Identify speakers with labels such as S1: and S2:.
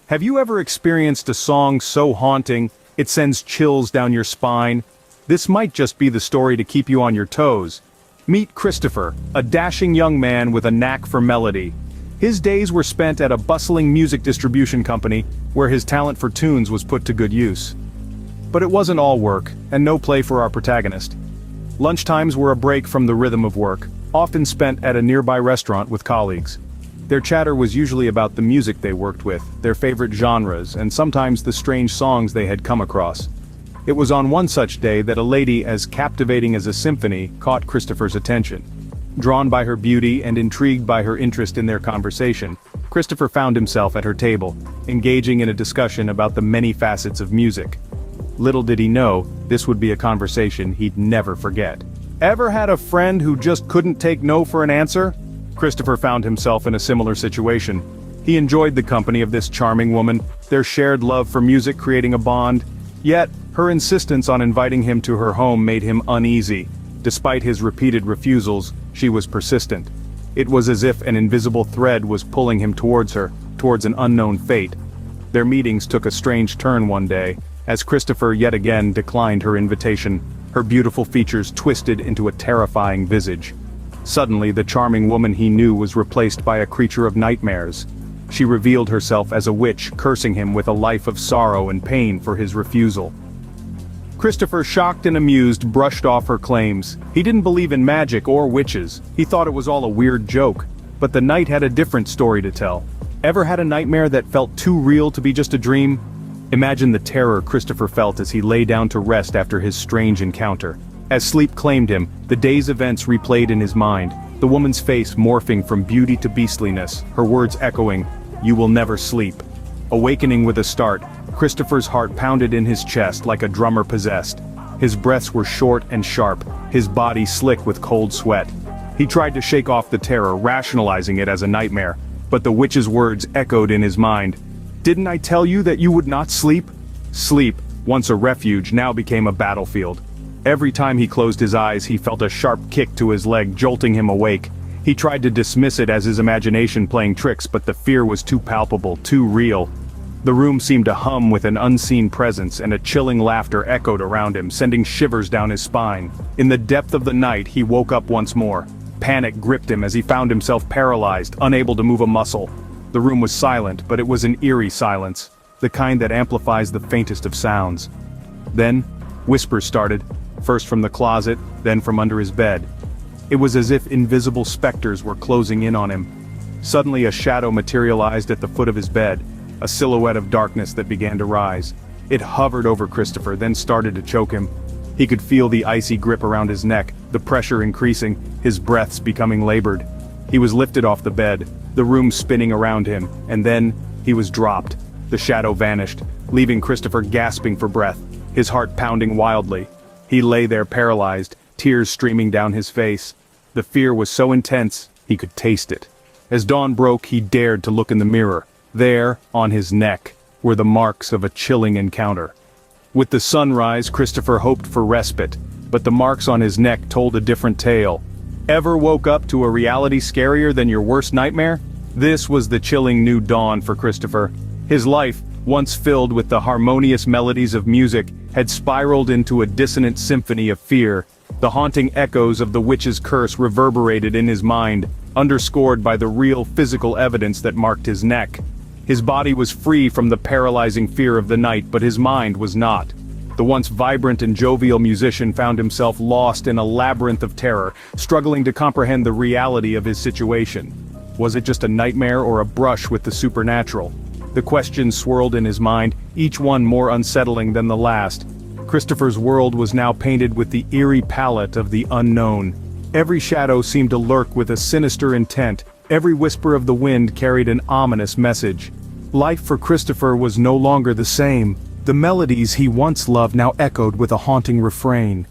S1: Have you ever experienced a song so haunting, it sends chills down your spine? This might just be the story to keep you on your toes. Meet Christopher, a dashing young man with a knack for melody. His days were spent at a bustling music distribution company, where his talent for tunes was put to good use. But it wasn't all work, and no play for our protagonist. Lunchtimes were a break from the rhythm of work, often spent at a nearby restaurant with colleagues. Their chatter was usually about the music they worked with, their favorite genres, and sometimes the strange songs they had come across. It was on one such day that a lady as captivating as a symphony caught Christopher's attention. Drawn by her beauty and intrigued by her interest in their conversation, Christopher found himself at her table, engaging in a discussion about the many facets of music. Little did he know, this would be a conversation he'd never forget. Ever had a friend who just couldn't take no for an answer? Christopher found himself in a similar situation. He enjoyed the company of this charming woman, their shared love for music creating a bond. Yet, her insistence on inviting him to her home made him uneasy. Despite his repeated refusals, she was persistent. It was as if an invisible thread was pulling him towards her, towards an unknown fate. Their meetings took a strange turn one day, as Christopher yet again declined her invitation, her beautiful features twisted into a terrifying visage. Suddenly, the charming woman he knew was replaced by a creature of nightmares. She revealed herself as a witch, cursing him with a life of sorrow and pain for his refusal. Christopher, shocked and amused, brushed off her claims. He didn't believe in magic or witches. He thought it was all a weird joke. But the night had a different story to tell. Ever had a nightmare that felt too real to be just a dream? Imagine the terror Christopher felt as he lay down to rest after his strange encounter. As sleep claimed him, the day's events replayed in his mind, the woman's face morphing from beauty to beastliness, her words echoing, "You will never sleep." Awakening with a start, Christopher's heart pounded in his chest like a drummer possessed. His breaths were short and sharp, his body slick with cold sweat. He tried to shake off the terror, rationalizing it as a nightmare, but the witch's words echoed in his mind. "Didn't I tell you that you would not sleep?" Sleep, once a refuge, now became a battlefield. Every time he closed his eyes, he felt a sharp kick to his leg, jolting him awake. He tried to dismiss it as his imagination playing tricks, but the fear was too palpable, too real. The room seemed to hum with an unseen presence, and a chilling laughter echoed around him, sending shivers down his spine. In the depth of the night, he woke up once more. Panic gripped him as he found himself paralyzed, unable to move a muscle. The room was silent, but it was an eerie silence, the kind that amplifies the faintest of sounds. Then, whispers started, first from the closet, then from under his bed. It was as if invisible specters were closing in on him. Suddenly a shadow materialized at the foot of his bed, a silhouette of darkness that began to rise. It hovered over Christopher, then started to choke him. He could feel the icy grip around his neck, the pressure increasing, his breaths becoming labored. He was lifted off the bed, the room spinning around him, and then, he was dropped. The shadow vanished, leaving Christopher gasping for breath, his heart pounding wildly. He lay there paralyzed, tears streaming down his face. The fear was so intense, he could taste it. As dawn broke, he dared to look in the mirror. There, on his neck, were the marks of a chilling encounter. With the sunrise, Christopher hoped for respite, but the marks on his neck told a different tale. Ever woke up to a reality scarier than your worst nightmare? This was the chilling new dawn for Christopher. His life, once filled with the harmonious melodies of music, had spiraled into a dissonant symphony of fear. The haunting echoes of the witch's curse reverberated in his mind, underscored by the real physical evidence that marked his neck. His body was free from the paralyzing fear of the night, but his mind was not. The once vibrant and jovial musician found himself lost in a labyrinth of terror, struggling to comprehend the reality of his situation. Was it just a nightmare or a brush with the supernatural? The questions swirled in his mind, each one more unsettling than the last. Christopher's world was now painted with the eerie palette of the unknown. Every shadow seemed to lurk with a sinister intent, every whisper of the wind carried an ominous message. Life for Christopher was no longer the same. The melodies he once loved now echoed with a haunting refrain.